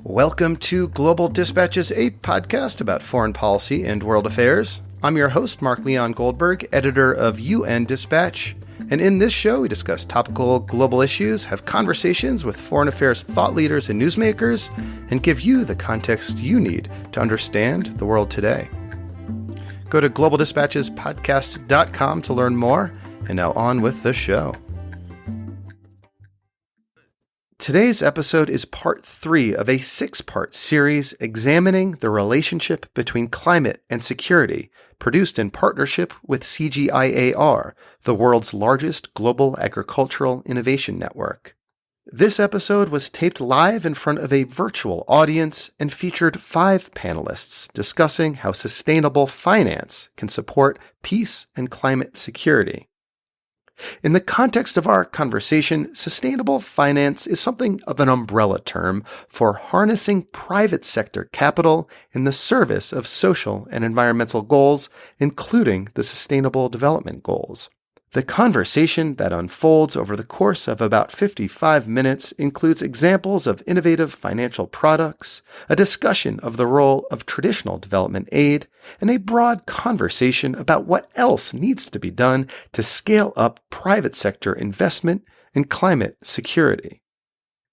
Welcome to Global Dispatches, a podcast about foreign policy and world affairs. I'm your host, Mark Leon Goldberg, editor of UN Dispatch. And in this show, we discuss topical global issues, have conversations with foreign affairs thought leaders and newsmakers, and give you the context you need to understand the world today. Go to globaldispatchespodcast.com to learn more. And now on with the show. Today's episode is part 3 of a 6-part series examining the relationship between climate and security, produced in partnership with CGIAR, the world's largest global agricultural innovation network. This episode was taped live in front of a virtual audience and featured 5 panelists discussing how sustainable finance can support peace and climate security. In the context of our conversation, sustainable finance is something of an umbrella term for harnessing private sector capital in the service of social and environmental goals, including the Sustainable Development Goals. The conversation that unfolds over the course of about 55 minutes includes examples of innovative financial products, a discussion of the role of traditional development aid, and a broad conversation about what else needs to be done to scale up private sector investment in climate security.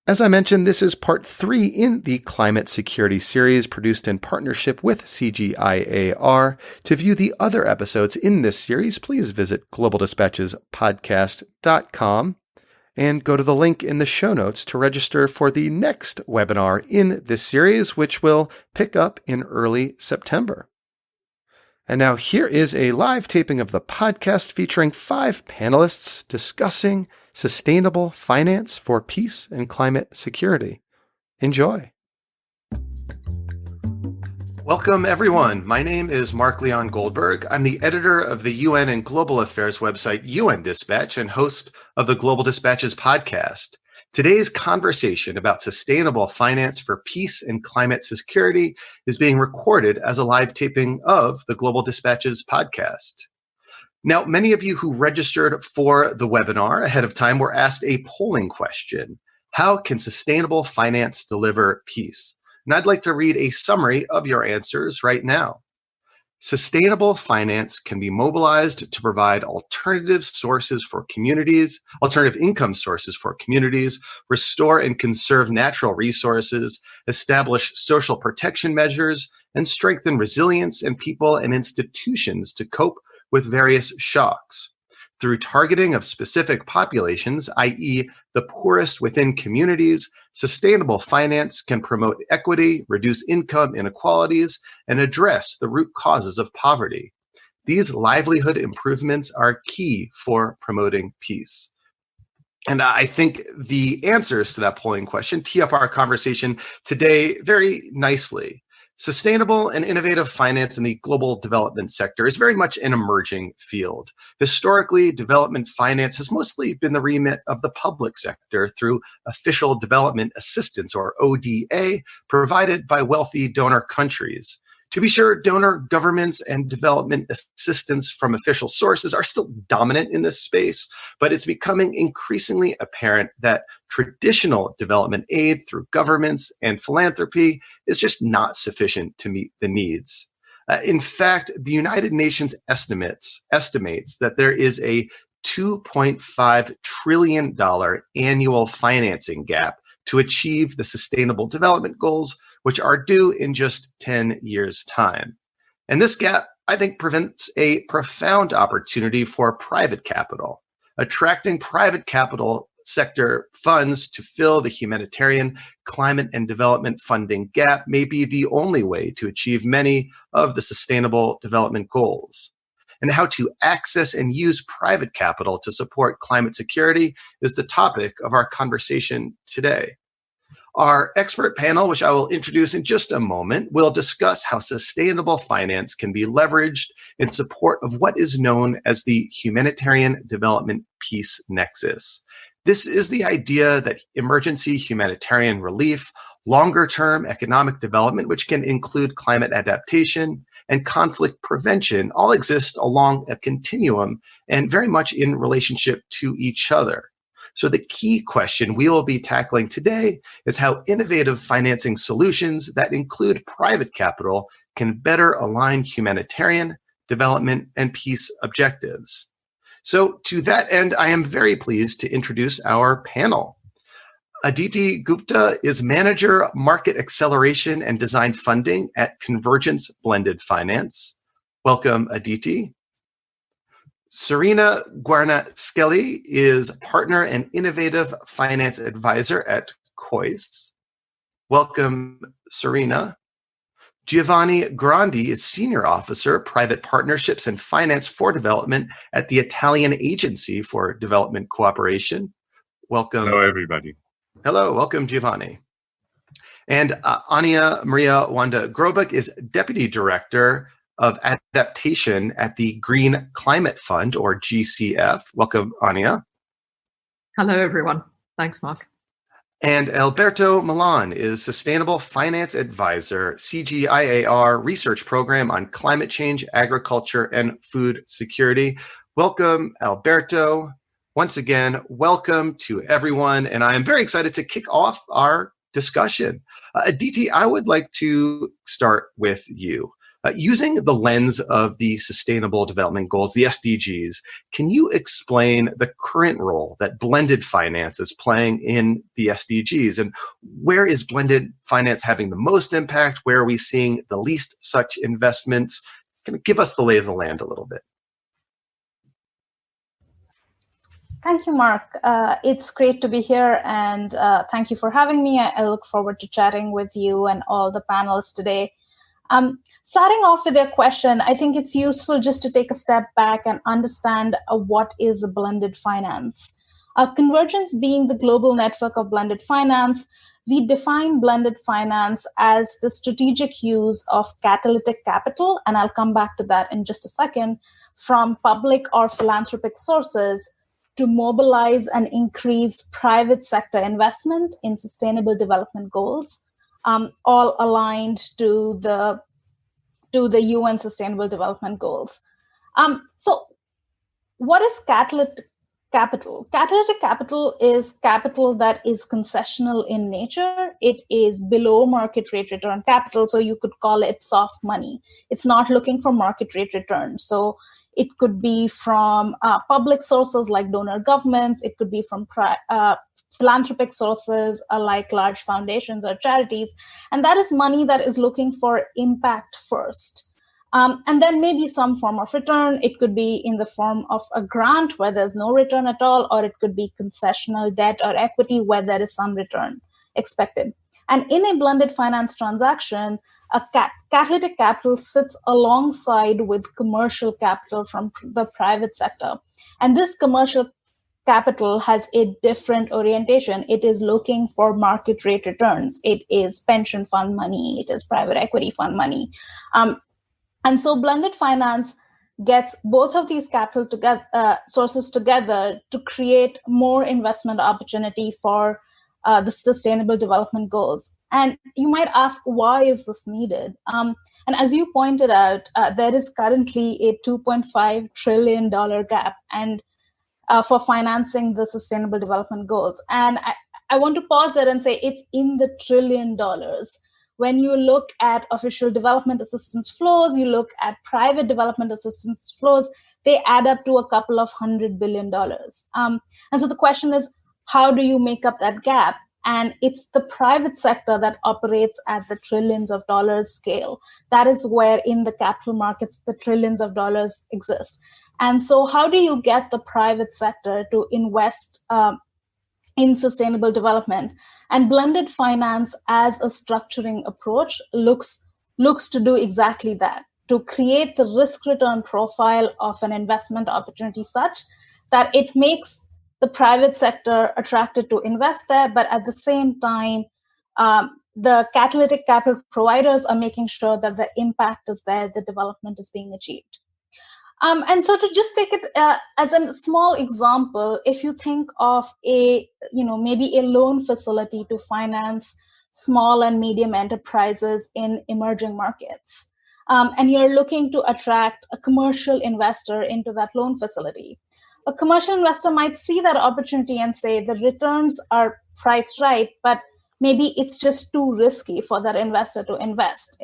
As I mentioned, this is part 3 in the Climate Security series produced in partnership with CGIAR. To view the other episodes in this series, please visit globaldispatchespodcast.com and go to the link in the show notes to register for the next webinar in this series, which will pick up in early September. And now here is a live taping of the podcast featuring 5 panelists discussing sustainable finance for peace and climate security. Enjoy. Welcome, everyone. My name is Mark Leon Goldberg. I'm the editor of the UN and Global Affairs website, UN Dispatch, and host of the Global Dispatches podcast. Today's conversation about sustainable finance for peace and climate security is being recorded as a live taping of the Global Dispatches podcast. Now, many of you who registered for the webinar ahead of time were asked a polling question. How can sustainable finance deliver peace? And I'd like to read a summary of your answers right now. Sustainable finance can be mobilized to provide alternative income sources for communities, restore and conserve natural resources, establish social protection measures, and strengthen resilience in people and institutions to cope with various shocks. Through targeting of specific populations, i.e. the poorest within communities, sustainable finance can promote equity, reduce income inequalities, and address the root causes of poverty. These livelihood improvements are key for promoting peace. And I think the answers to that polling question tee up our conversation today very nicely. Sustainable and innovative finance in the global development sector is very much an emerging field. Historically, development finance has mostly been the remit of the public sector through official development assistance, or ODA, provided by wealthy donor countries. To be sure, donor governments and development assistance from official sources are still dominant in this space, but it's becoming increasingly apparent that traditional development aid through governments and philanthropy is just not sufficient to meet the needs. In fact, the United Nations estimates that there is a $2.5 trillion annual financing gap to achieve the Sustainable Development Goals, which are due in just 10 years' time. And this gap, I think, presents a profound opportunity for private capital. Attracting private capital sector funds to fill the humanitarian, climate, and development funding gap may be the only way to achieve many of the Sustainable Development Goals. And how to access and use private capital to support climate security is the topic of our conversation today. Our expert panel, which I will introduce in just a moment, will discuss how sustainable finance can be leveraged in support of what is known as the humanitarian development peace nexus. This is the idea that emergency humanitarian relief, longer-term economic development, which can include climate adaptation, and conflict prevention all exist along a continuum and very much in relationship to each other. So the key question we will be tackling today is how innovative financing solutions that include private capital can better align humanitarian, development, and peace objectives. So to that end, I am very pleased to introduce our panel. Aditi Gupta is Manager, Market Acceleration and Design Funding at Convergence Blended Finance. Welcome, Aditi. Serena Guarna-Skelly is Partner and Innovative Finance Advisor at Kois. Welcome, Serena. Giovanni Grandi is Senior Officer, Private Partnerships and Finance for Development at the Italian Agency for Development Cooperation. Welcome. Hello, everybody. Hello, welcome, Giovanni. And Ania Maria Wanda Grobuk is Deputy Director of Adaptation at the Green Climate Fund, or GCF. Welcome, Ania. Hello, everyone. Thanks, Mark. And Alberto Milan is Sustainable Finance Advisor, CGIAR Research Program on Climate Change, Agriculture, and Food Security. Welcome, Alberto. Once again, welcome to everyone, and I am very excited to kick off our discussion. Aditi, I would like to start with you. Using the lens of the Sustainable Development Goals, the SDGs, can you explain the current role that blended finance is playing in the SDGs? And where is blended finance having the most impact? Where are we seeing the least such investments? Can you give us the lay of the land a little bit? Thank you, Mark. It's great to be here, and thank you for having me. I look forward to chatting with you and all the panelists today. Starting off with your question, I think it's useful just to take a step back and understand what is a blended finance. Convergence being the global network of blended finance, we define blended finance as the strategic use of catalytic capital, and I'll come back to that in just a second, from public or philanthropic sources to mobilize and increase private sector investment in sustainable development goals, all aligned to the UN Sustainable Development Goals. So what is catalytic capital? Catalytic capital is capital that is concessional in nature. It is below market rate return capital, so you could call it soft money. It's not looking for market rate return. So it could be from public sources like donor governments. It could be from philanthropic sources like large foundations or charities. And that is money that is looking for impact first. And then maybe some form of return. It could be in the form of a grant where there's no return at all, or it could be concessional debt or equity where there is some return expected. And in a blended finance transaction, a catalytic capital sits alongside with commercial capital from the private sector. And this commercial capital has a different orientation. It is looking for market rate returns. It is pension fund money. It is private equity fund money. And so blended finance gets both of these capital sources together to create more investment opportunity for the Sustainable Development Goals. And you might ask, why is this needed? And as you pointed out, there is currently a $2.5 trillion gap and for financing the Sustainable Development Goals. And I want to pause there and say it's in the $1 trillion. When you look at official development assistance flows, you look at private development assistance flows, they add up to a couple of $100 billion. And so the question is, how do you make up that gap? And it's the private sector that operates at the trillions of dollars scale. That is where in the capital markets, the trillions of dollars exist. And so how do you get the private sector to invest in sustainable development? And blended finance as a structuring approach looks to do exactly that, to create the risk-return profile of an investment opportunity such that it makes the private sector attracted to invest there, but at the same time, the catalytic capital providers are making sure that the impact is there, the development is being achieved. And so to just take it as a small example, if you think of maybe a loan facility to finance small and medium enterprises in emerging markets, and you're looking to attract a commercial investor into that loan facility. a commercial investor might see that opportunity and say the returns are priced right, but maybe it's just too risky for that investor to invest.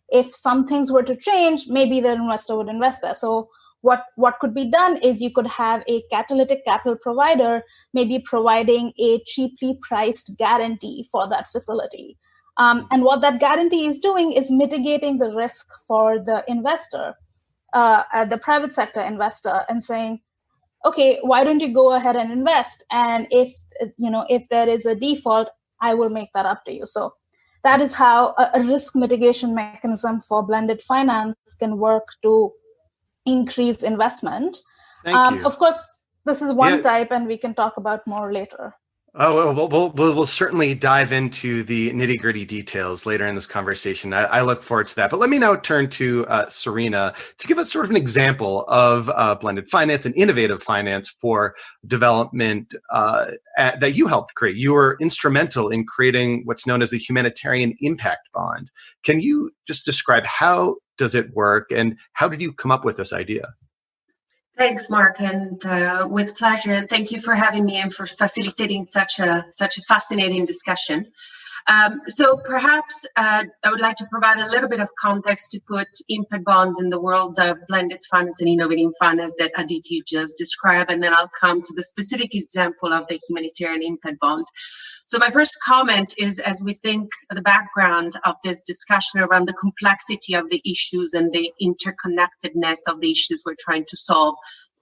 If some things were to change, maybe the investor would invest there. So what could be done is you could have a catalytic capital provider maybe providing a cheaply priced guarantee for that facility. And what that guarantee is doing is mitigating the risk for the investor, the private sector investor, and saying, okay, why don't you go ahead and invest? And if there is a default, I will make that up to you. So that is how a risk mitigation mechanism for blended finance can work to increase investment. Thank you. Of course, this is one type, and we can talk about more later. Oh, we'll certainly dive into the nitty-gritty details later in this conversation. I look forward to that. But let me now turn to Serena to give us sort of an example of blended finance and innovative finance for development that you helped create. You were instrumental in creating what's known as the Humanitarian Impact Bond. Can you just describe how does it work and how did you come up with this idea? Thanks, Mark, and with pleasure. And thank you for having me and for facilitating such a fascinating discussion. So perhaps I would like to provide a little bit of context to put impact bonds in the world of blended finance and innovative finance that Aditi just described, and then I'll come to the specific example of the humanitarian impact bond. So my first comment is, as we think the background of this discussion around the complexity of the issues and the interconnectedness of the issues we're trying to solve,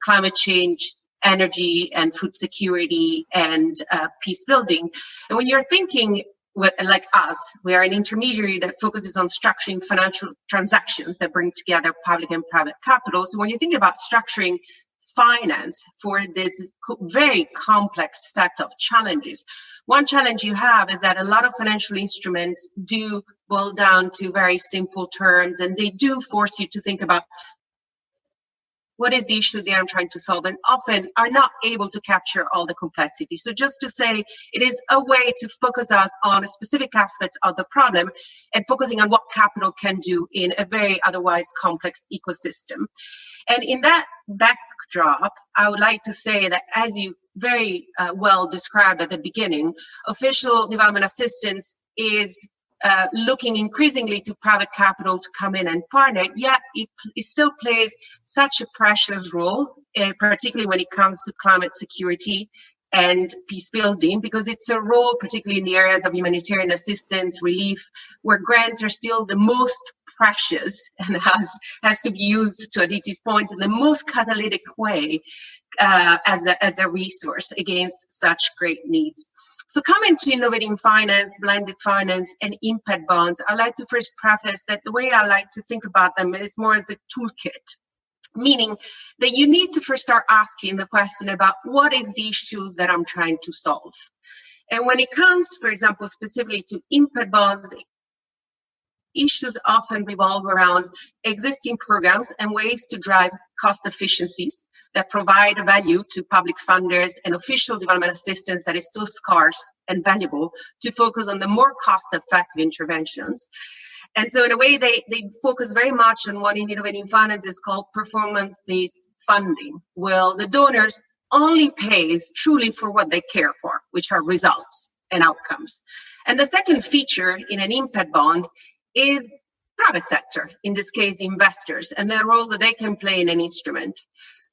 climate change, energy and food security, and peace building. And when you're thinking, like us, we are an intermediary that focuses on structuring financial transactions that bring together public and private capital. So when you think about structuring finance for this very complex set of challenges, one challenge you have is that a lot of financial instruments do boil down to very simple terms, and they do force you to think about what is the issue that I'm trying to solve, and often are not able to capture all the complexity. So just to say, it is a way to focus us on specific aspects of the problem and focusing on what capital can do in a very otherwise complex ecosystem. And in that backdrop, I would like to say that, as you very well described at the beginning, official development assistance is looking increasingly to private capital to come in and partner, yet it still plays such a precious role, particularly when it comes to climate security and peace building, because it's a role, particularly in the areas of humanitarian assistance, relief, where grants are still the most precious and has to be used, to Aditi's point, in the most catalytic way as a resource against such great needs. So coming to innovating finance, blended finance, and impact bonds, I'd like to first preface that the way I like to think about them is more as a toolkit, meaning that you need to first start asking the question about what is the issue that I'm trying to solve. And when it comes, for example, specifically to impact bonds, issues often revolve around existing programs and ways to drive cost efficiencies that provide value to public funders and official development assistance that is still scarce and valuable, to focus on the more cost-effective interventions. And so in a way, they focus very much on what in innovative finance is called performance-based funding. Well, the donors only pays truly for what they care for, which are results and outcomes. And the second feature in an impact bond is private sector, in this case investors, and the role that they can play in an instrument.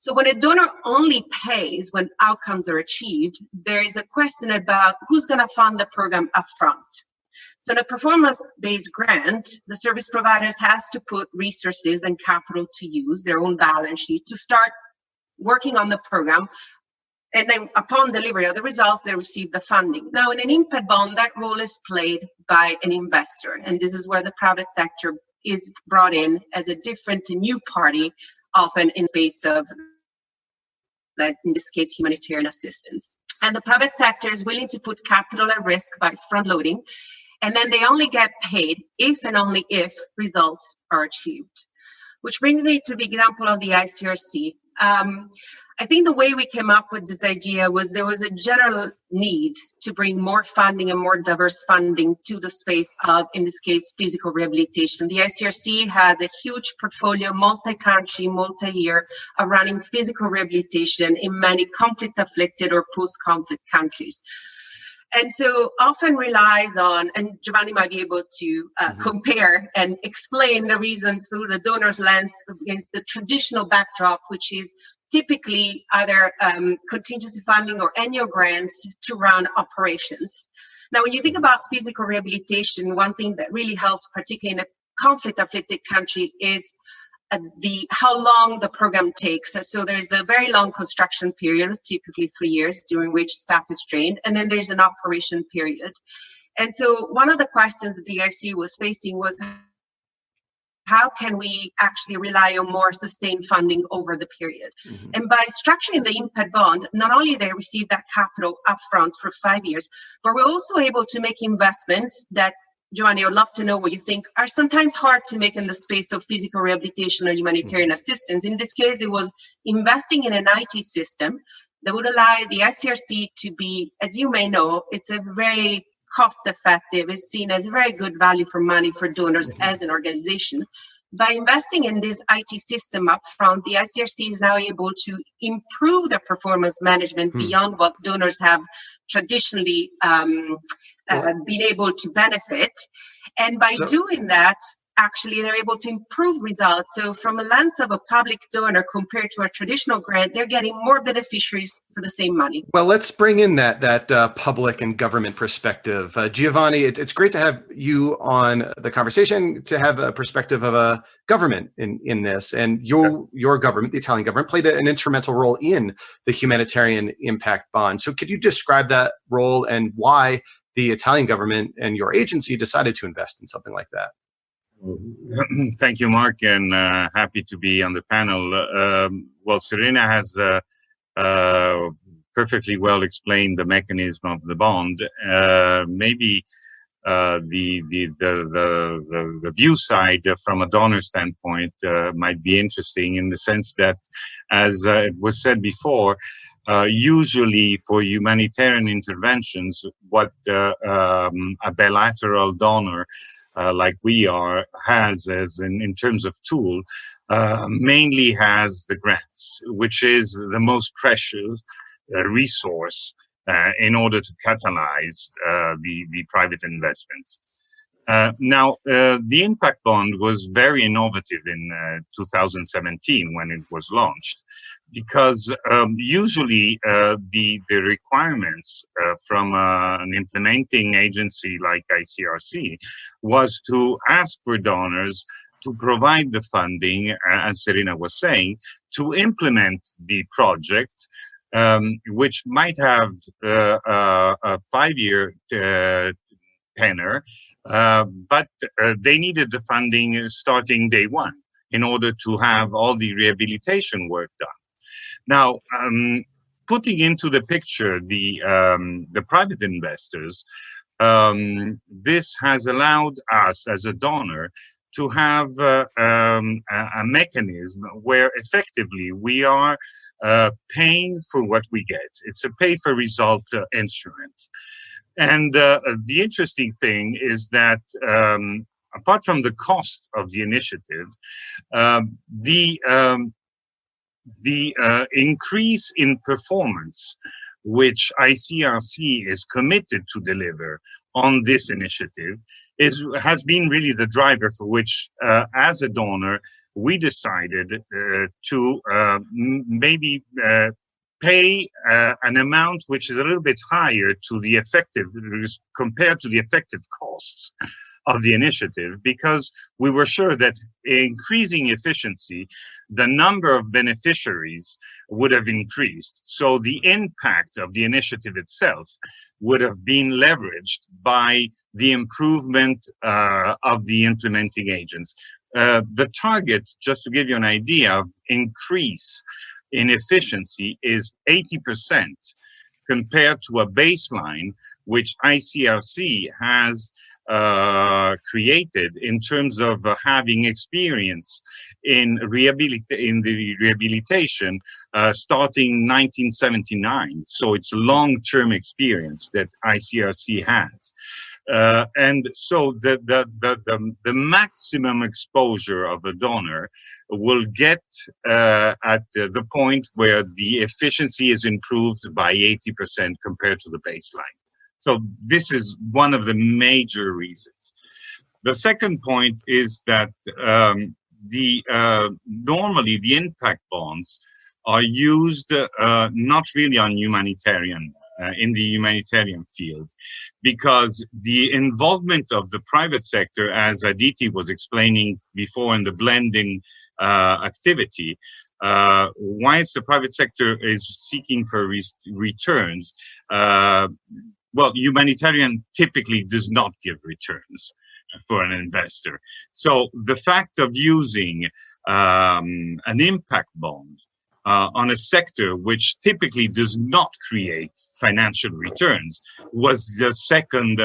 So when a donor only pays when outcomes are achieved, there is a question about who's going to fund the program upfront. So in a performance-based grant, the service providers has to put resources and capital to use, their own balance sheet, to start working on the program. And then upon delivery of the results, they receive the funding. Now, in an impact bond, that role is played by an investor. And this is where the private sector is brought in as a different and new party, often in space of, like in this case, humanitarian assistance. And the private sector is willing to put capital at risk by front-loading, and then they only get paid if and only if results are achieved. Which brings me to the example of the ICRC. I think the way we came up with this idea was there was a general need to bring more funding and more diverse funding to the space of, in this case, physical rehabilitation. The ICRC has a huge portfolio, multi-country, multi-year, of running physical rehabilitation in many conflict-afflicted or post-conflict countries. And so often relies on, and Giovanni might be able to compare and explain the reasons through the donor's lens against the traditional backdrop, which is typically either contingency funding or annual grants to run operations. Now, when you think about physical rehabilitation, one thing that really helps, particularly in a conflict-afflicted country, is how long the program takes. So there's a very long construction period, typically 3 years, during which staff is trained, and then there's an operation period. And so one of the questions that the IRC was facing was, how can we actually rely on more sustained funding over the period? Mm-hmm. And by structuring the impact bond, not only they receive that capital upfront for 5 years, but we're also able to make investments that, Giovanni, I would love to know what you think, are sometimes hard to make in the space of physical rehabilitation or humanitarian assistance. In this case, it was investing in an IT system that would allow the ICRC to be, as you may know, it's a very cost-effective, is seen as a very good value for money for donors as an organization. By investing in this IT system up front, the ICRC is now able to improve the performance management beyond what donors have traditionally been able to benefit. And by doing that, actually, they're able to improve results. So from a lens of a public donor compared to a traditional grant, they're getting more beneficiaries for the same money. Well, let's bring in that public and government perspective. Giovanni, it's great to have you on the conversation, to have a perspective of a government in this. And your government, the Italian government, played an instrumental role in the humanitarian impact bond. So could you describe that role and why the Italian government and your agency decided to invest in something like that? Thank you, Mark, and happy to be on the panel. Well, Serena has perfectly well explained the mechanism of the bond. Maybe the view side from a donor standpoint might be interesting in the sense that, as it was said before, usually for humanitarian interventions, what a bilateral donor like we are has as in terms of tool mainly has the grants, which is the most precious resource in order to catalyze the private investments. Now, the impact bond was very innovative in 2017 when it was launched, because usually the requirements from an implementing agency like ICRC was to ask for donors to provide the funding, as Serena was saying, to implement the project, which might have a 5-year tenor, but they needed the funding starting day one in order to have all the rehabilitation work done. Now, putting into the picture the private investors, this has allowed us as a donor to have a mechanism where effectively we are paying for what we get. It's a pay-for-result instrument. And the interesting thing is that apart from the cost of the initiative, the increase in performance which ICRC is committed to deliver on this initiative has been really the driver for which, as a donor, we decided to maybe pay an amount which is a little bit higher to the effective, compared to the effective costs of the initiative, because we were sure that increasing efficiency, the number of beneficiaries would have increased. So the impact of the initiative itself would have been leveraged by the improvement of the implementing agents. The target, just to give you an idea of increase in efficiency, is 80% compared to a baseline which ICRC has created in terms of having experience in the rehabilitation starting 1979. So it's long-term experience that ICRC has. And so the maximum exposure of a donor will get at the point where the efficiency is improved by 80% compared to the baseline. So this is one of the major reasons. The second point is that normally the impact bonds are used not really on humanitarian in the humanitarian field, because the involvement of the private sector, as Aditi was explaining before in the blending activity, whilst the private sector is seeking for returns, well, humanitarian typically does not give returns for an investor. So the fact of using an impact bond on a sector which typically does not create financial returns was the second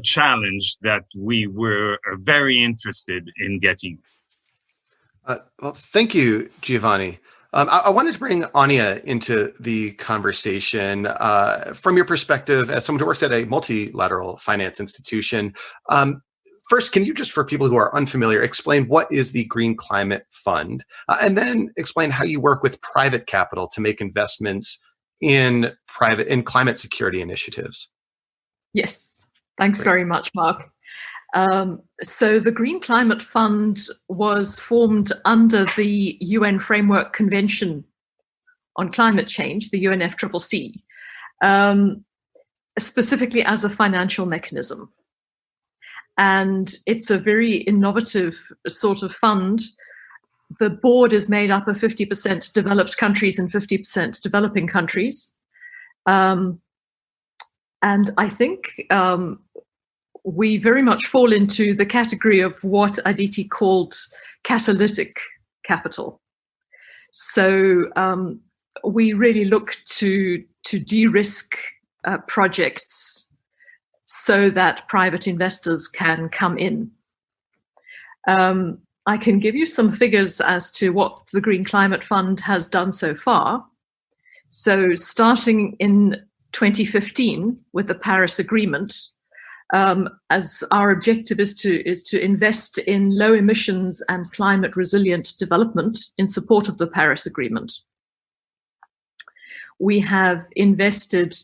challenge that we were very interested in getting. Well, thank you, Giovanni. I wanted to bring Anya into the conversation from your perspective as someone who works at a multilateral finance institution. First, can you just, for people who are unfamiliar, explain what is the Green Climate Fund, and then explain how you work with private capital to make investments in climate security initiatives? Yes, thanks Great. very much, Mark. So the Green Climate Fund was formed under the UN Framework Convention on Climate Change, the UNFCCC, specifically as a financial mechanism. And it's a very innovative sort of fund. The board is made up of 50% developed countries and 50% developing countries. And I think we very much fall into the category of what Aditi called catalytic capital. So we really look to de-risk projects so that private investors can come in. I can give you some figures as to what the Green Climate Fund has done so far. So starting in 2015 with the Paris Agreement, as our objective is to invest in low emissions and climate resilient development in support of the Paris Agreement. We have invested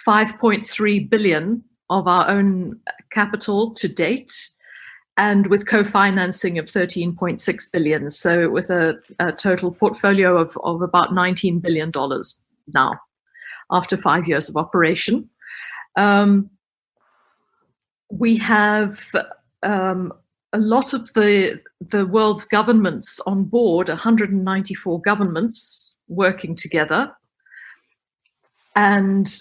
5.3 billion of our own capital to date, and with co-financing of 13.6 billion. So with a total portfolio of about $19 billion now, after 5 years of operation. We have a lot of the world's governments on board, 194 governments working together. And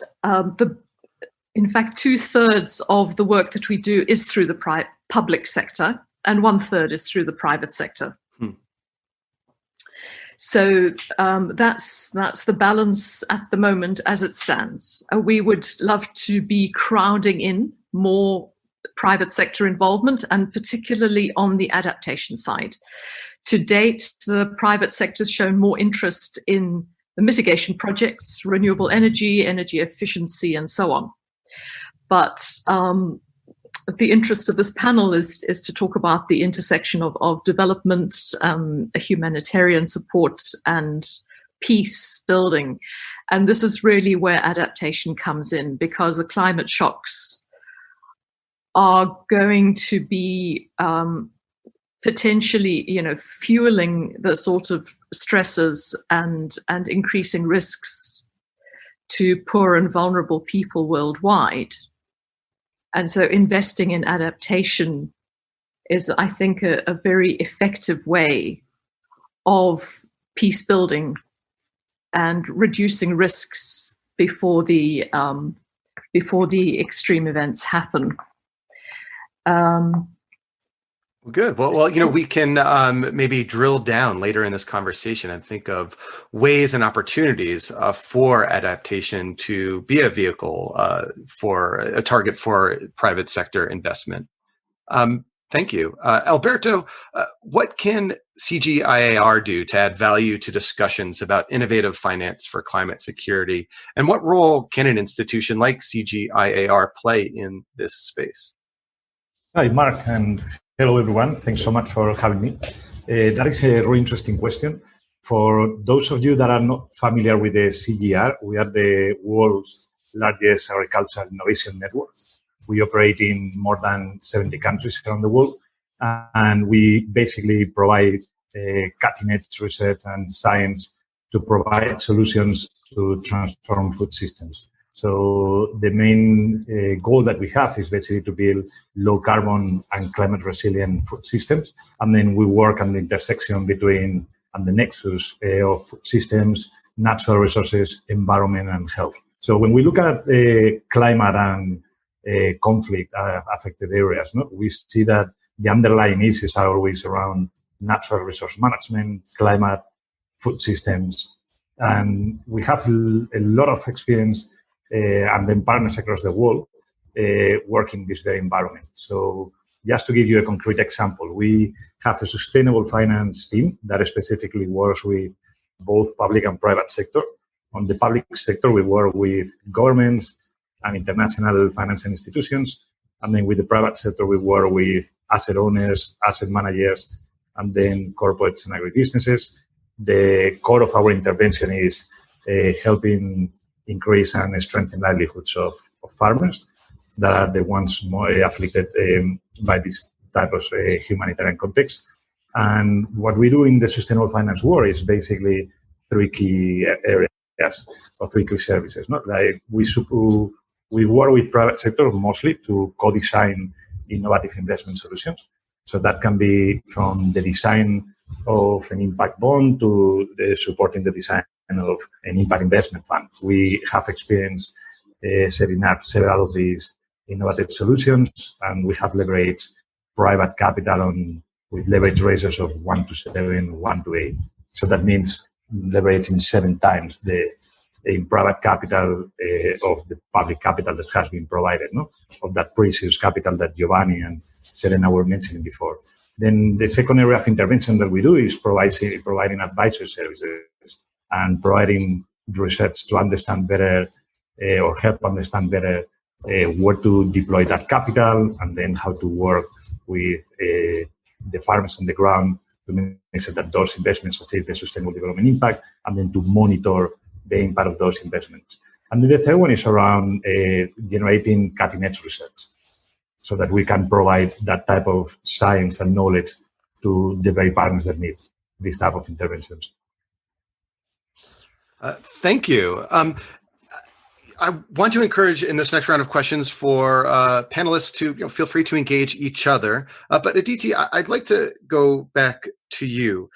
in fact, 2/3 of the work that we do is through the public sector, and 1/3 is through the private sector. So that's the balance at the moment as it stands. We would love to be crowding in more private sector involvement, and particularly on the adaptation side. To date, the private sector has shown more interest in the mitigation projects, renewable energy, energy efficiency, and so on. But the interest of this panel is to talk about the intersection of development, humanitarian support, and peace building. And this is really where adaptation comes in, because the climate shocks are going to be potentially, fueling the sort of stresses and increasing risks to poor and vulnerable people worldwide. And so investing in adaptation is, I think, a very effective way of peace building and reducing risks before the extreme events happen. Well, good. Well, we can maybe drill down later in this conversation and think of ways and opportunities for adaptation to be a vehicle for a target for private sector investment. Thank you. Alberto, what can CGIAR do to add value to discussions about innovative finance for climate security? And what role can an institution like CGIAR play in this space? Hi, Mark, and hello, everyone. Thanks so much for having me. That is a really interesting question. For those of you that are not familiar with the CGIAR, we are the world's largest agricultural innovation network. We operate in more than 70 countries around the world, and we basically provide cutting-edge research and science to provide solutions to transform food systems. So the main goal that we have is basically to build low carbon and climate resilient food systems. And then we work on the intersection between and the nexus of food systems, natural resources, environment, and health. So when we look at climate and conflict affected areas, we see that the underlying issues are always around natural resource management, climate, food systems. And we have a lot of experience and then partners across the world work in this very environment. So just to give you a concrete example, we have a sustainable finance team that specifically works with both public and private sector. On the public sector, we work with governments and international financial institutions. And then with the private sector, we work with asset owners, asset managers, and then corporates and agribusinesses. The core of our intervention is helping increase and strengthen livelihoods of farmers that are the ones more afflicted by this type of humanitarian context. And what we do in the sustainable finance world is basically three key areas or three key services. Like we work with private sector mostly to co-design innovative investment solutions. So that can be from the design of an impact bond to supporting the design of an impact investment fund. We have experience setting up several of these innovative solutions, and we have leveraged private capital with leverage ratios of 1-7, 1-8. So that means leveraging 7 times the private capital of the public capital that has been provided, of that precious capital that Giovanni and Serena were mentioning before. Then the second area of intervention that we do is providing advisory services and providing research to understand better or help understand better where to deploy that capital, and then how to work with the farmers on the ground to make sure that those investments achieve the sustainable development impact, and then to monitor the impact of those investments. And then the third one is around generating cutting-edge research so that we can provide that type of science and knowledge to the very partners that need this type of interventions. Thank you. I want to encourage in this next round of questions for panelists to feel free to engage each other. But Aditi, I'd like to go back to you.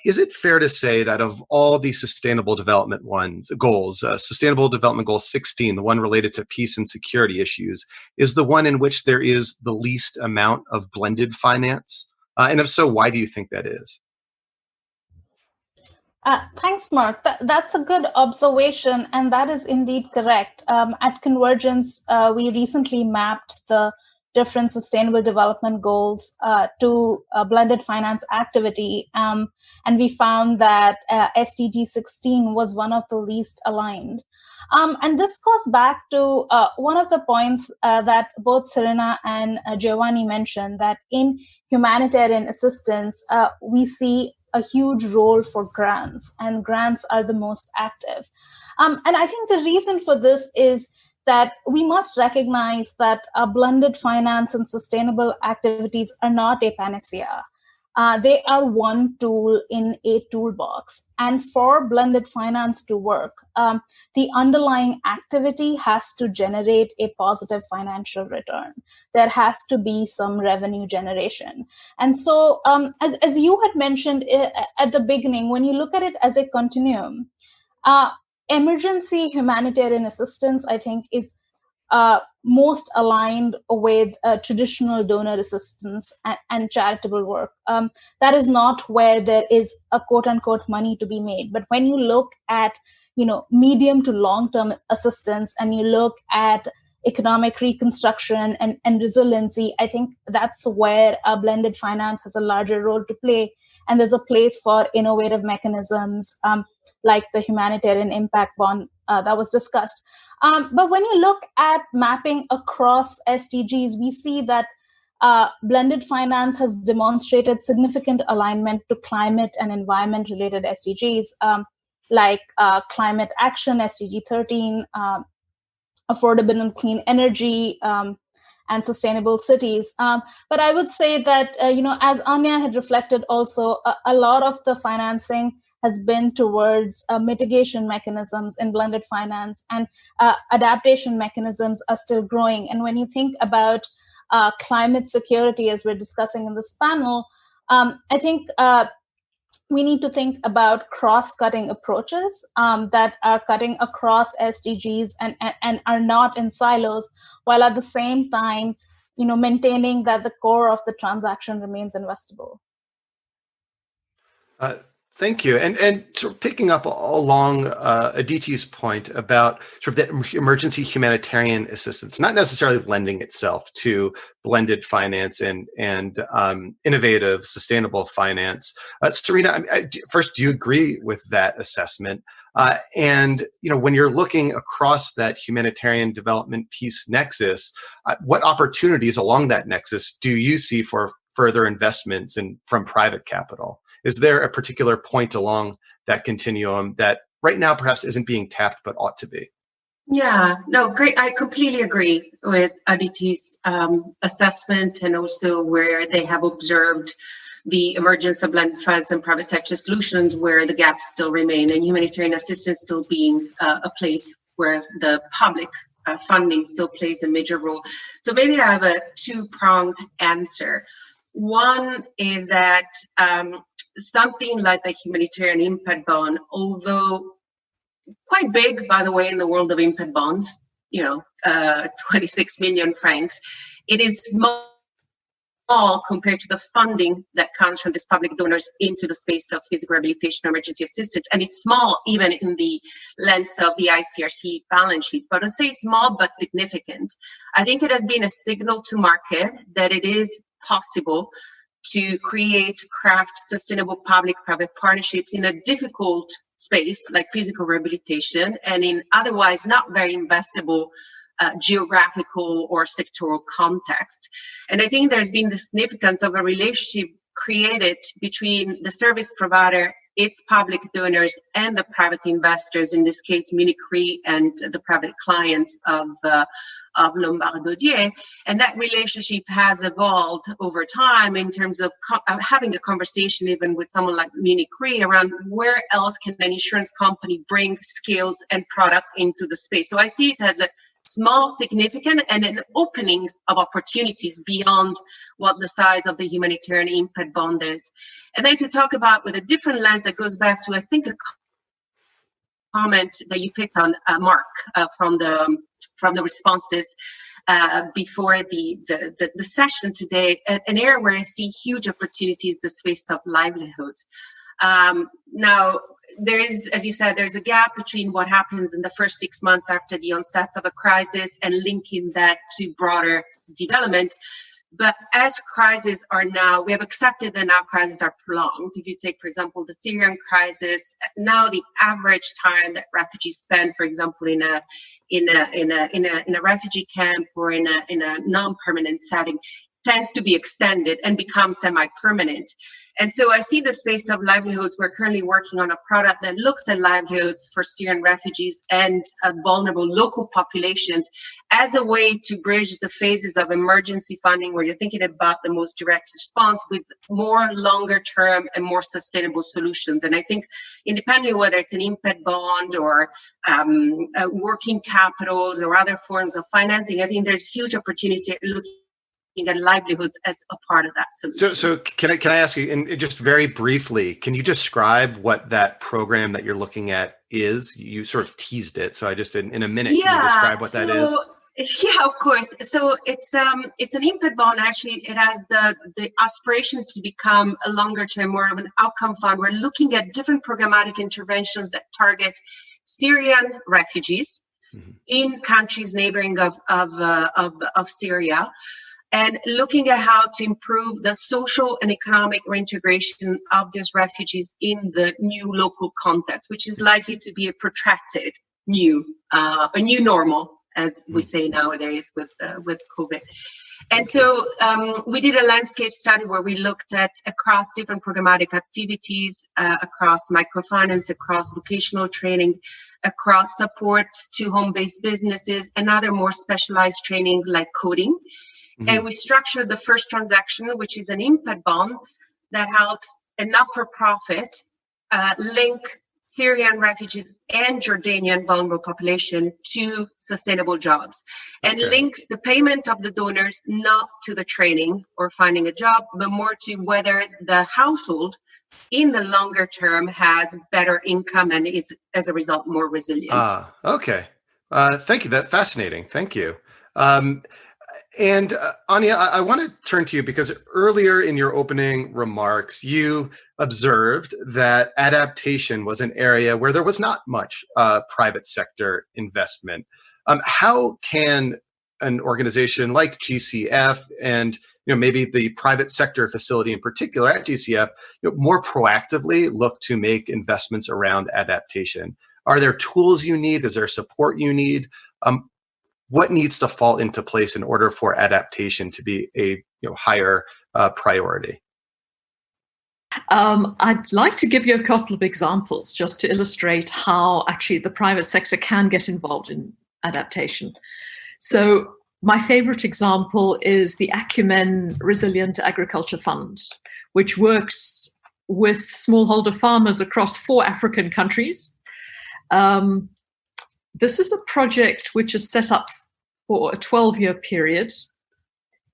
Is it fair to say that of all the sustainable development goals, Sustainable Development Goal 16, the one related to peace and security issues, is the one in which there is the least amount of blended finance? And if so, why do you think that is? Thanks, Mark. That's a good observation, and that is indeed correct. At Convergence, we recently mapped the different sustainable development goals to blended finance activity, and we found that SDG 16 was one of the least aligned. And this goes back to one of the points that both Serena and Giovanni mentioned, that in humanitarian assistance, we see a huge role for grants, and grants are the most active. And I think the reason for this is that we must recognize that blended finance and sustainable activities are not a panacea. They are one tool in a toolbox. And for blended finance to work, the underlying activity has to generate a positive financial return. There has to be some revenue generation. And so, as you had mentioned at the beginning, when you look at it as a continuum, emergency humanitarian assistance, I think, is most aligned with traditional donor assistance and charitable work. That is not where there is a quote-unquote money to be made. But when you look at medium to long-term assistance, and you look at economic reconstruction and resiliency, I think that's where blended finance has a larger role to play. And there's a place for innovative mechanisms like the humanitarian impact bond that was discussed. But when you look at mapping across SDGs, we see that blended finance has demonstrated significant alignment to climate and environment-related SDGs, like climate action, SDG 13, affordable and clean energy, and sustainable cities. But I would say that, as Anya had reflected also, a lot of the financing has been towards mitigation mechanisms in blended finance, and adaptation mechanisms are still growing. And when you think about climate security, as we're discussing in this panel, I think we need to think about cross-cutting approaches that are cutting across SDGs and are not in silos, while at the same time, maintaining that the core of the transaction remains investable. Thank you. And sort of picking up along Aditi's point about sort of that emergency humanitarian assistance, not necessarily lending itself to blended finance and innovative, sustainable finance. Serena, first, do you agree with that assessment? And when you're looking across that humanitarian development peace nexus, what opportunities along that nexus do you see for further investments from private capital? Is there a particular point along that continuum that right now perhaps isn't being tapped but ought to be? Yeah, no, great. I completely agree with Aditi's assessment, and also where they have observed the emergence of blended finance and private sector solutions where the gaps still remain, and humanitarian assistance still being a place where the public funding still plays a major role. So maybe I have a two-pronged answer. One is that something like the humanitarian impact bond, although quite big, by the way, in the world of impact bonds, 26 million francs, it is small compared to the funding that comes from these public donors into the space of physical rehabilitation or emergency assistance. And it's small even in the lens of the ICRC balance sheet. But I say small but significant. I think it has been a signal to market that it is possible to craft sustainable public-private partnerships in a difficult space like physical rehabilitation and in otherwise not very investable geographical or sectoral context. And I think there's been the significance of a relationship created between the service provider, its public donors, and the private investors, in this case, Munich Re and the private clients of Lombard Odier. And that relationship has evolved over time in terms of having a conversation even with someone like Munich Re around where else can an insurance company bring skills and products into the space. So I see it as a small, significant, and an opening of opportunities beyond what the size of the humanitarian impact bond is. And then to talk about with a different lens that goes back to, I think, a comment that you picked on, Mark, from the responses before the session today, an area where I see huge opportunities, the space of livelihood. Now, there is, as you said, there's a gap between what happens in the first 6 months after the onset of a crisis and linking that to broader development. But as crises are now, we have accepted that now crises are prolonged. If you take, for example, the Syrian crisis, now the average time that refugees spend, for example, in a refugee camp or in a non-permanent setting, tends to be extended and becomes semi-permanent. And so I see the space of livelihoods. We're currently working on a product that looks at livelihoods for Syrian refugees and vulnerable local populations as a way to bridge the phases of emergency funding where you're thinking about the most direct response with more longer term and more sustainable solutions. And I think independently of whether it's an impact bond or working capitals or other forms of financing, I think there's huge opportunity looking at livelihoods as a part of that solution. So can I ask you, and just very briefly, can you describe what that program that you're looking at is? You sort of teased it, so I just in a minute, can you describe what that is? Yeah, of course. So it's an impact bond. Actually, it has the aspiration to become a longer term, more of an outcome fund. We're looking at different programmatic interventions that target Syrian refugees in countries neighboring of Syria, and looking at how to improve the social and economic reintegration of these refugees in the new local context, which is likely to be a protracted a new normal, as we say nowadays with COVID. And so we did a landscape study where we looked at across different programmatic activities, across microfinance, across vocational training, across support to home-based businesses, and other more specialized trainings like coding. And we structured the first transaction, which is an impact bond that helps a not-for-profit link Syrian refugees and Jordanian vulnerable population to sustainable jobs, and links the payment of the donors not to the training or finding a job, but more to whether the household in the longer term has better income and is, as a result, more resilient. Okay. Thank you. That's fascinating. Thank you. And Anya, I want to turn to you because earlier in your opening remarks, you observed that adaptation was an area where there was not much private sector investment. How can an organization like GCF and maybe the private sector facility in particular at GCF more proactively look to make investments around adaptation? Are there tools you need? Is there support you need? What needs to fall into place in order for adaptation to be a higher priority? I'd like to give you a couple of examples just to illustrate how actually the private sector can get involved in adaptation. So my favorite example is the Acumen Resilient Agriculture Fund, which works with smallholder farmers across 4 African countries. This is a project which is set up for a 12-year period,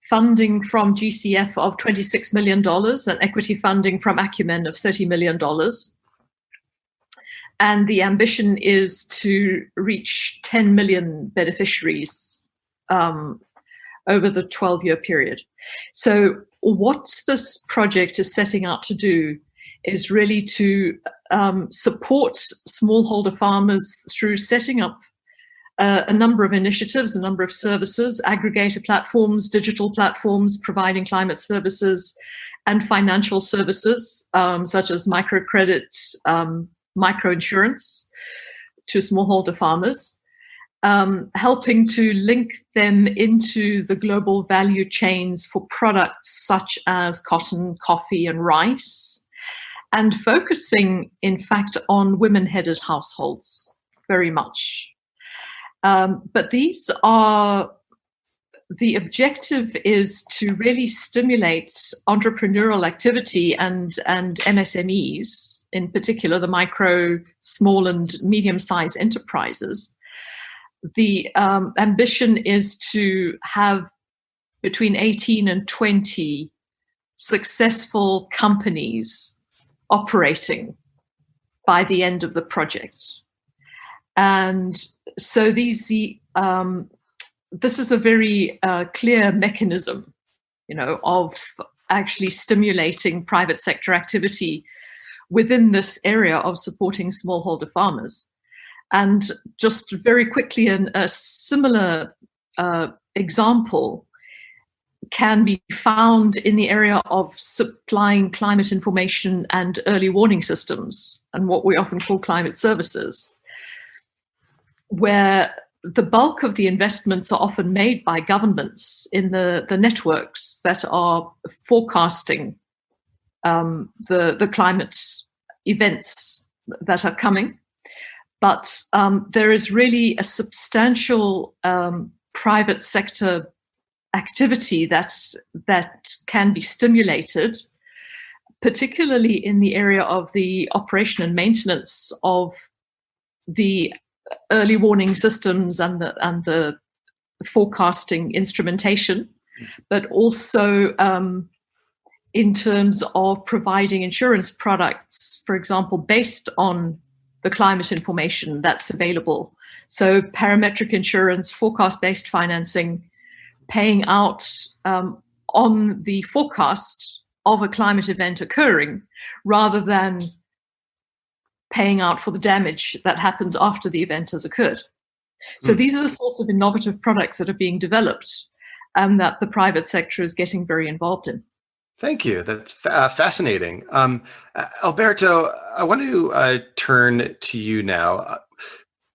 funding from GCF of $26 million and equity funding from Acumen of $30 million. And the ambition is to reach 10 million beneficiaries over the 12-year period. So what this project is setting out to do is really to support smallholder farmers through setting up a number of initiatives, a number of services, aggregator platforms, digital platforms, providing climate services and financial services, such as microcredit, microinsurance to smallholder farmers, helping to link them into the global value chains for products such as cotton, coffee, and rice, and focusing, in fact, on women-headed households very much. But these are, the objective is to really stimulate entrepreneurial activity and MSMEs, in particular the micro, small and medium-sized enterprises. The ambition is to have between 18 and 20 successful companies operating by the end of the project. And so this is a very clear mechanism, of actually stimulating private sector activity within this area of supporting smallholder farmers. And just very quickly, a similar example can be found in the area of supplying climate information and early warning systems, and what we often call climate services, where the bulk of the investments are often made by governments in the networks that are forecasting the climate events that are coming. But there is really a substantial private sector activity that can be stimulated, particularly in the area of the operation and maintenance of the early warning systems and the forecasting instrumentation, but also in terms of providing insurance products, for example, based on the climate information that's available. So parametric insurance, forecast-based financing, paying out on the forecast of a climate event occurring, rather than paying out for the damage that happens after the event has occurred. So these are the sorts of innovative products that are being developed and that the private sector is getting very involved in. Thank you. That's fascinating. Alberto, I want to turn to you now.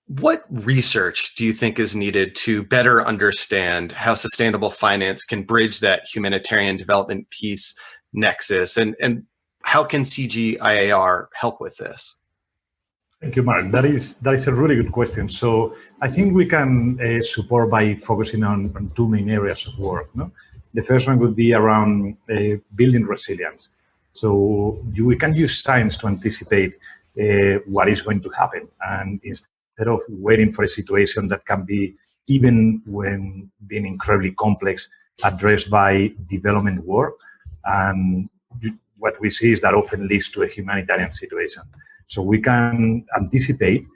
What research do you think is needed to better understand how sustainable finance can bridge that humanitarian development peace nexus? And how can CGIAR help with this? Thank you, Mark. That is a really good question. So I think we can support by focusing on two main areas of work. No? The first one would be around building resilience. So we can use science to anticipate what is going to happen. And instead of waiting for a situation that can be, even when being incredibly complex, addressed by development work. And what we see is that often leads to a humanitarian situation. So we can anticipate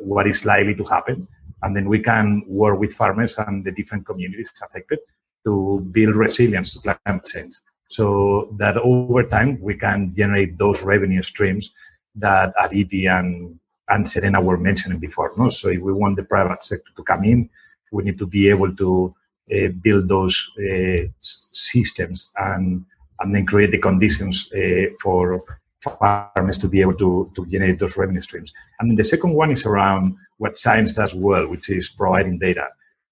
what is likely to happen, and then we can work with farmers and the different communities affected to build resilience to climate change. So that over time, we can generate those revenue streams that Aditi and Serena were mentioning before. No? So if we want the private sector to come in, we need to be able to build those systems and then create the conditions for farmers to be able to generate those revenue streams. And then the second one is around what science does well, which is providing data.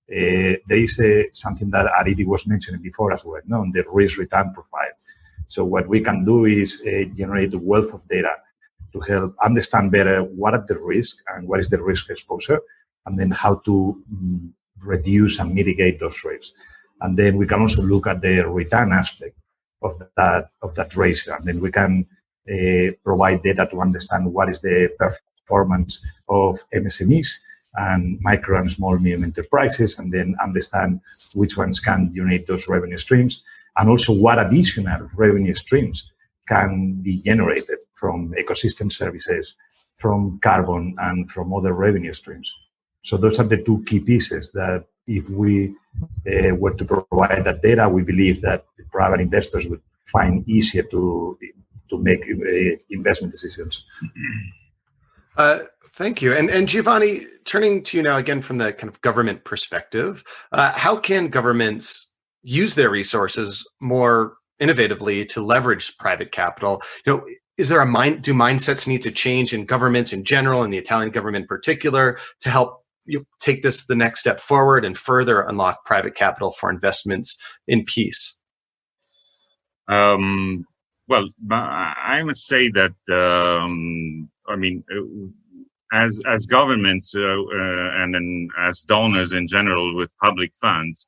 There is something that Aditi was mentioning before as well, no? The risk-return profile. So what we can do is generate a wealth of data to help understand better what are the risks and what is the risk exposure, and then how to reduce and mitigate those risks. And then we can also look at the return aspect of that ratio, and then we can provide data to understand what is the performance of MSMEs and micro and small medium enterprises, and then understand which ones can generate those revenue streams, and also what additional revenue streams can be generated from ecosystem services, from carbon, and from other revenue streams. So those are the two key pieces that if we were to provide that data, we believe that private investors would find easier to make investment decisions. Thank you. And Giovanni, turning to you now again from the kind of government perspective, how can governments use their resources more innovatively to leverage private capital? Is there do mindsets need to change in governments in general, and the Italian government in particular, to help take this the next step forward and further unlock private capital for investments in peace? Well, I must say that as governments and then as donors in general with public funds,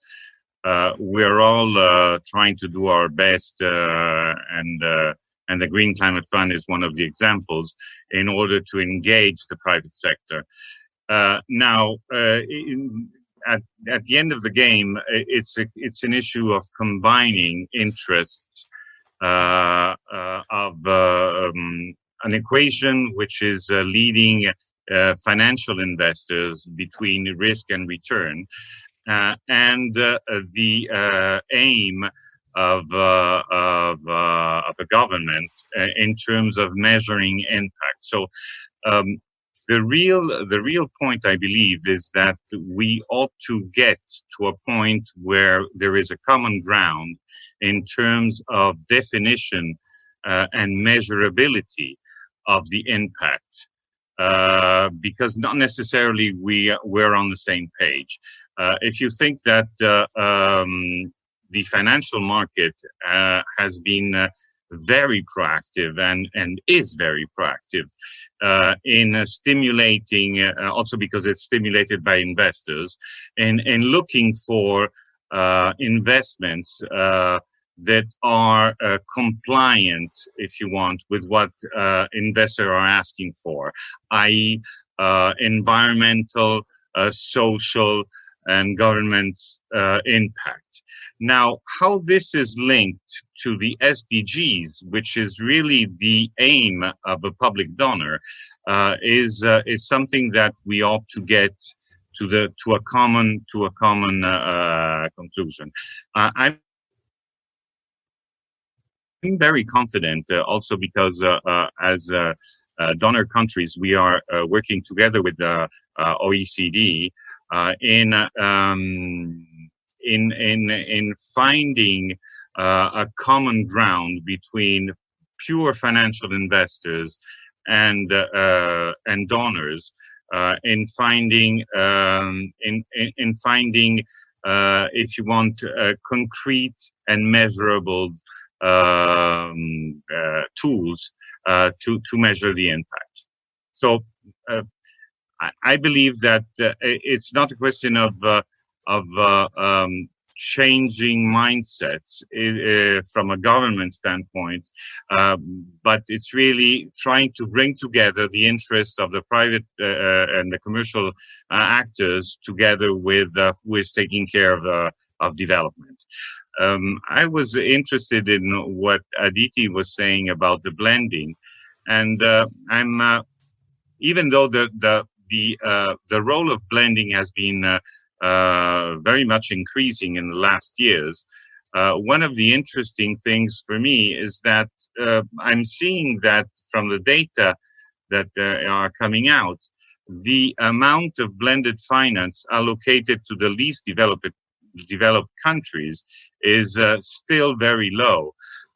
we're all trying to do our best, and the Green Climate Fund is one of the examples, in order to engage the private sector. Now, at the end of the game, it's an issue of combining interests of an equation which is leading financial investors between risk and return, and the aim of a government in terms of measuring impact. So the real point, I believe, is that we ought to get to a point where there is a common ground in terms of definition and measurability of the impact, because not necessarily we're on the same page. If you think that the financial market has been very proactive and is very proactive in stimulating, also because it's stimulated by investors, in looking for investments that are compliant, if you want, with what investors are asking for, i.e. environmental, social, and government's impact. Now, how this is linked to the SDGs, which is really the aim of a public donor, is something that we ought to get to a common conclusion. I'm very confident, also because as donor countries, we are working together with the OECD in finding a common ground between pure financial investors and donors, in finding if you want concrete and measurable tools to measure the impact. So I believe that it's not a question of changing mindsets from a government standpoint, but it's really trying to bring together the interests of the private and the commercial actors together with who is taking care of development. I was interested in what Aditi was saying about the blending, and I'm even though the role of blending has been very much increasing in the last years, one of the interesting things for me is that I'm seeing that from the data that are coming out, the amount of blended finance allocated to the least developed countries is still very low.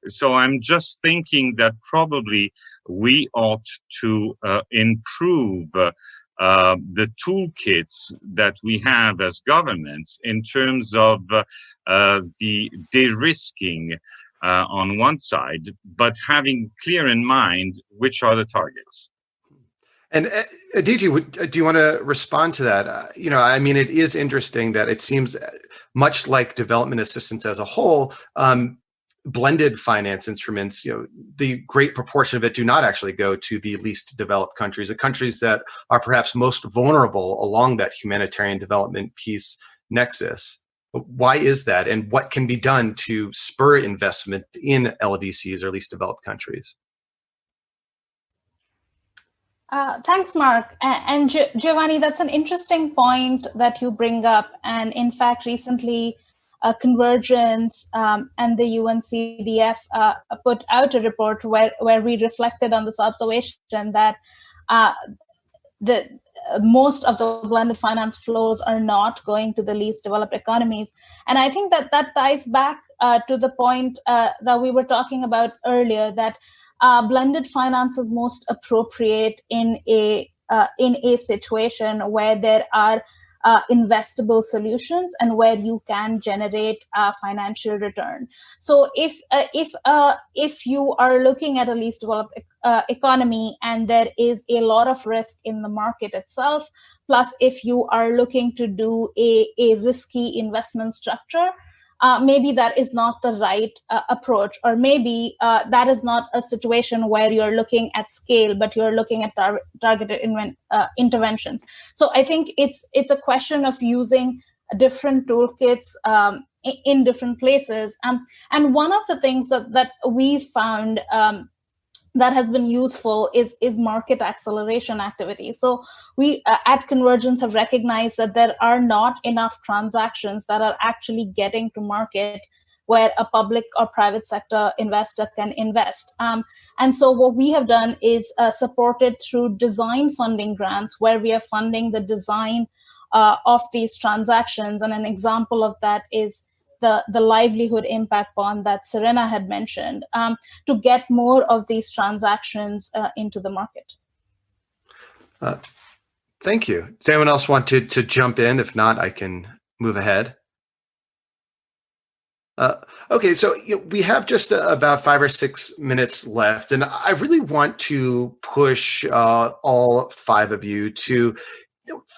So I'm just thinking that probably we ought to improve the toolkits that we have as governments in terms of the de-risking on one side, but having clear in mind which are the targets. And Aditi, do you want to respond to that? I mean, it is interesting that it seems much like development assistance as a whole, blended finance instruments, the great proportion of it do not actually go to the least developed countries, the countries that are perhaps most vulnerable along that humanitarian development peace nexus. Why is that? And what can be done to spur investment in LDCs or least developed countries? Thanks, Mark. And Giovanni, that's an interesting point that you bring up. And in fact, recently, Convergence and the UNCDF put out a report where we reflected on this observation that most of the blended finance flows are not going to the least developed economies. And I think that ties back to the point that we were talking about earlier, that blended finance is most appropriate in a situation where there are investable solutions and where you can generate financial return. So if you are looking at a least developed economy and there is a lot of risk in the market itself, plus if you are looking to do a risky investment structure, maybe that is not the right approach, or maybe that is not a situation where you're looking at scale, but you're looking at targeted interventions. So I think it's a question of using different toolkits in different places. And one of the things that we found that has been useful is market acceleration activity. So we at Convergence have recognized that there are not enough transactions that are actually getting to market where a public or private sector investor can invest. And so what we have done is supported through design funding grants, where we are funding the design of these transactions. And an example of that is the livelihood impact bond that Serena had mentioned, to get more of these transactions into the market. Thank you. Does anyone else want to jump in? If not, I can move ahead. Okay, so we have just about 5 or 6 minutes left, and I really want to push all 5 of you to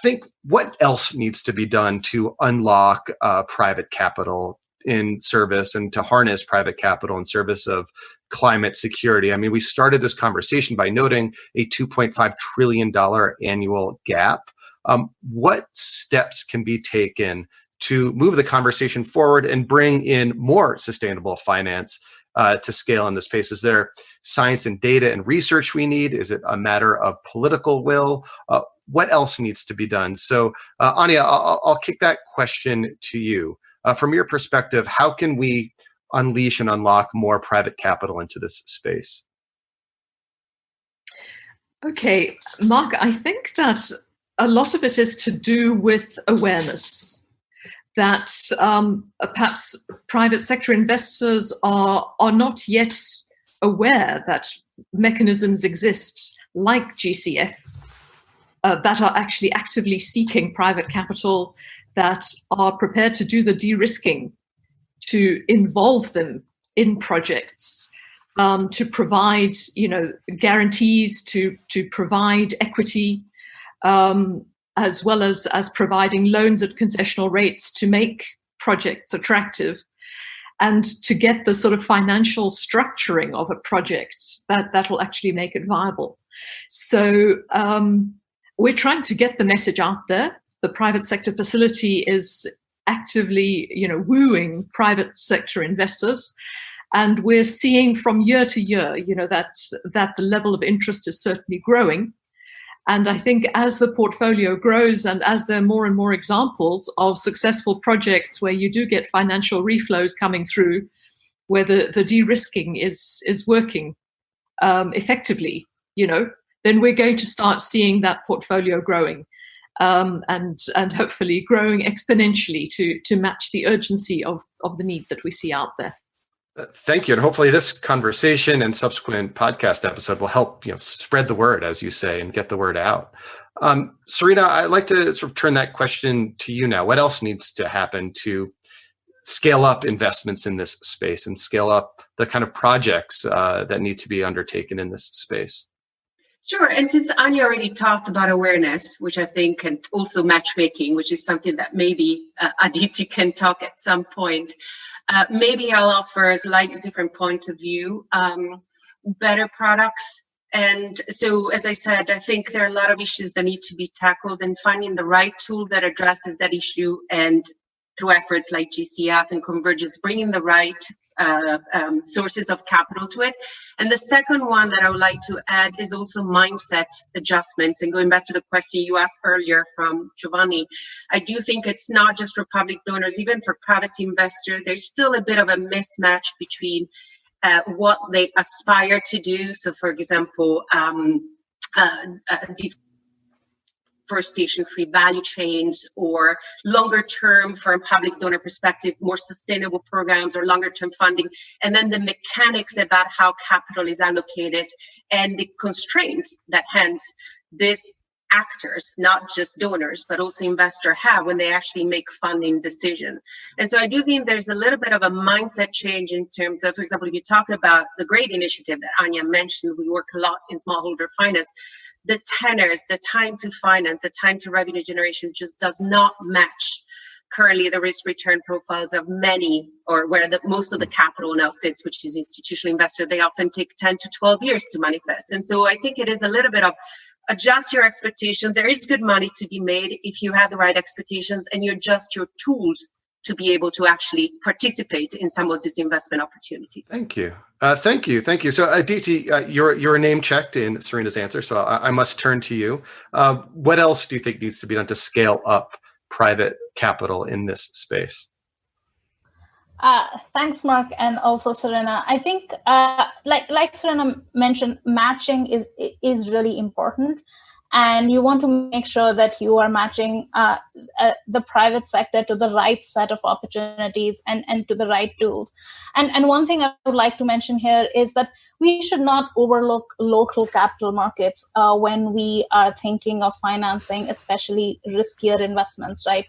think what else needs to be done to unlock private capital in service and to harness private capital in service of climate security. I mean, we started this conversation by noting a $2.5 trillion annual gap. What steps can be taken to move the conversation forward and bring in more sustainable finance to scale in this space? Is there science and data and research we need? Is it a matter of political will? What else needs to be done? So, Anya, I'll kick that question to you. From your perspective, how can we unleash and unlock more private capital into this space? Okay, Mark, I think that a lot of it is to do with awareness that perhaps private sector investors are not yet aware that mechanisms exist like GCF that are actually actively seeking private capital, that are prepared to do the de-risking, to involve them in projects, to provide, guarantees, to provide equity, as well as providing loans at concessional rates to make projects attractive, and to get the sort of financial structuring of a project that will actually make it viable. So we're trying to get the message out there. The private sector facility is actively, wooing private sector investors. And we're seeing from year to year, that the level of interest is certainly growing. And I think as the portfolio grows and as there are more and more examples of successful projects where you do get financial reflows coming through, where the de-risking is working effectively, then we're going to start seeing that portfolio growing and hopefully growing exponentially to match the urgency of the need that we see out there. Thank you. And hopefully this conversation and subsequent podcast episode will help, spread the word, as you say, and get the word out. Serena, I'd like to sort of turn that question to you now. What else needs to happen to scale up investments in this space and scale up the kind of projects that need to be undertaken in this space? Sure. And since Anya already talked about awareness, which I think, and also matchmaking, which is something that maybe Aditi can talk at some point, maybe I'll offer a slightly different point of view, better products. And so, as I said, I think there are a lot of issues that need to be tackled, and finding the right tool that addresses that issue, and through efforts like GCF and Convergence, bringing the right sources of capital to it. And the second one that I would like to add is also mindset adjustments. And going back to the question you asked earlier from Giovanni, I do think it's not just for public donors, even for private investors, there's still a bit of a mismatch between what they aspire to do. So for example, deforestation-free value chains, or longer term from a public donor perspective, more sustainable programs or longer term funding, and then the mechanics about how capital is allocated and the constraints that hence these actors, not just donors, but also investors have when they actually make funding decisions. And so I do think there's a little bit of a mindset change in terms of, for example, if you talk about the great initiative that Anya mentioned, we work a lot in smallholder finance, the tenors, the time to finance, the time to revenue generation just does not match currently the risk return profiles of many, or where most of the capital now sits, which is institutional investor. They often take 10 to 12 years to manifest. And so I think it is a little bit of adjust your expectation. There is good money to be made if you have the right expectations and you adjust your tools to be able to actually participate in some of these investment opportunities. Thank you. Thank you. So Aditi, you're name checked in Serena's answer, so I must turn to you. What else do you think needs to be done to scale up private capital in this space? Thanks, Mark, and also Serena. I think, like Serena mentioned, matching is really important. And you want to make sure that you are matching the private sector to the right set of opportunities and to the right tools. And one thing I would like to mention here is that we should not overlook local capital markets when we are thinking of financing, especially riskier investments, right?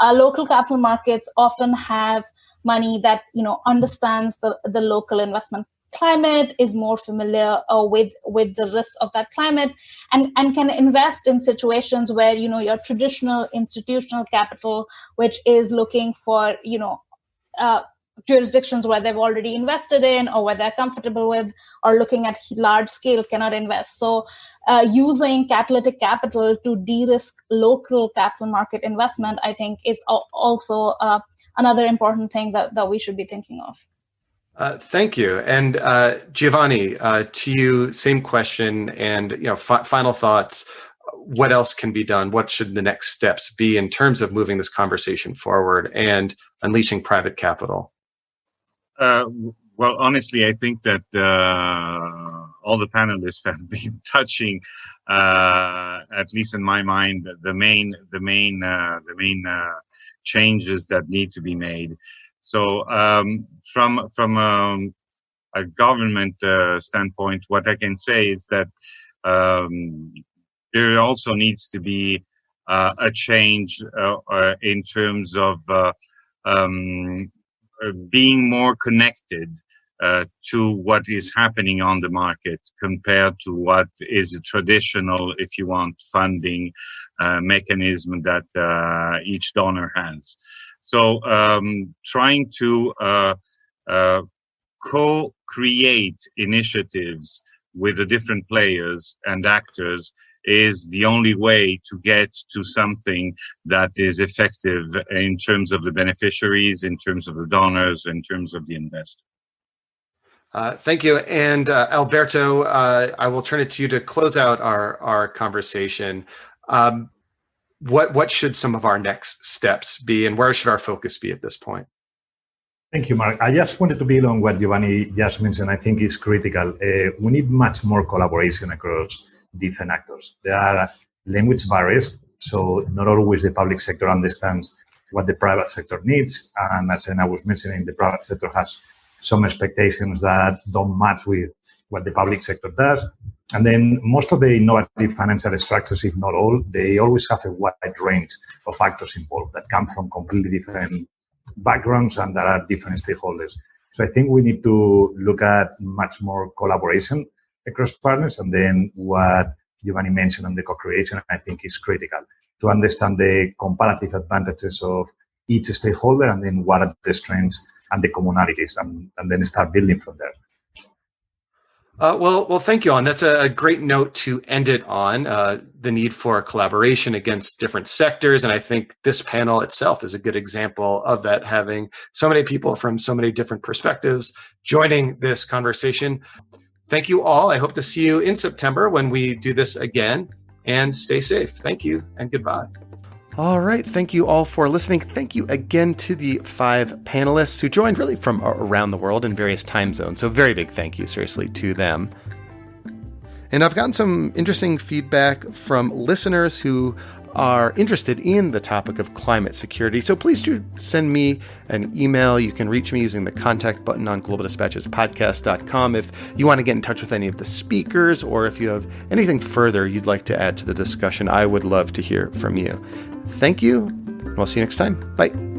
Local capital markets often have money that understands the local investment climate, is more familiar with the risks of that climate, and can invest in situations where your traditional institutional capital, which is looking for jurisdictions where they've already invested in or where they're comfortable with, or looking at large scale, cannot invest. So using catalytic capital to de-risk local capital market investment, I think, is also another important thing that we should be thinking of. Thank you. And Giovanni, to you, same question. And final thoughts. What else can be done? What should the next steps be in terms of moving this conversation forward and unleashing private capital? Well, honestly, I think that all the panelists have been touching, at least in my mind, the main changes that need to be made. So from a government standpoint, what I can say is that there also needs to be a change in terms of being more connected to what is happening on the market compared to what is a traditional, if you want, funding mechanism that each donor has. So trying to co-create initiatives with the different players and actors is the only way to get to something that is effective in terms of the beneficiaries, in terms of the donors, in terms of the investors. Thank you. And Alberto, I will turn it to you to close out our conversation. What should some of our next steps be, and where should our focus be at this point? Thank you, Mark. I just wanted to build on what Giovanni just mentioned. I think is critical. We need much more collaboration across different actors. There are language barriers, so not always the public sector understands what the private sector needs. And as I was mentioning, the private sector has some expectations that don't match with what the public sector does. And then most of the innovative financial structures, if not all, they always have a wide range of actors involved that come from completely different backgrounds and that are different stakeholders. So I think we need to look at much more collaboration across partners. And then what Giovanni mentioned on the co-creation, I think is critical to understand the comparative advantages of each stakeholder and then what are the strengths and the commonalities, and then start building from there. Well, thank you, and that's a great note to end it on, the need for collaboration against different sectors. And I think this panel itself is a good example of that, having so many people from so many different perspectives joining this conversation. Thank you all. I hope to see you in September when we do this again, and stay safe. Thank you and goodbye. All right. Thank you all for listening. Thank you again to the 5 panelists who joined really from around the world in various time zones. So very big thank you, seriously, to them. And I've gotten some interesting feedback from listeners who are interested in the topic of climate security. So please do send me an email. You can reach me using the contact button on globaldispatchespodcast.com if you want to get in touch with any of the speakers, or if you have anything further you'd like to add to the discussion. I would love to hear from you. Thank you. We'll see you next time. Bye.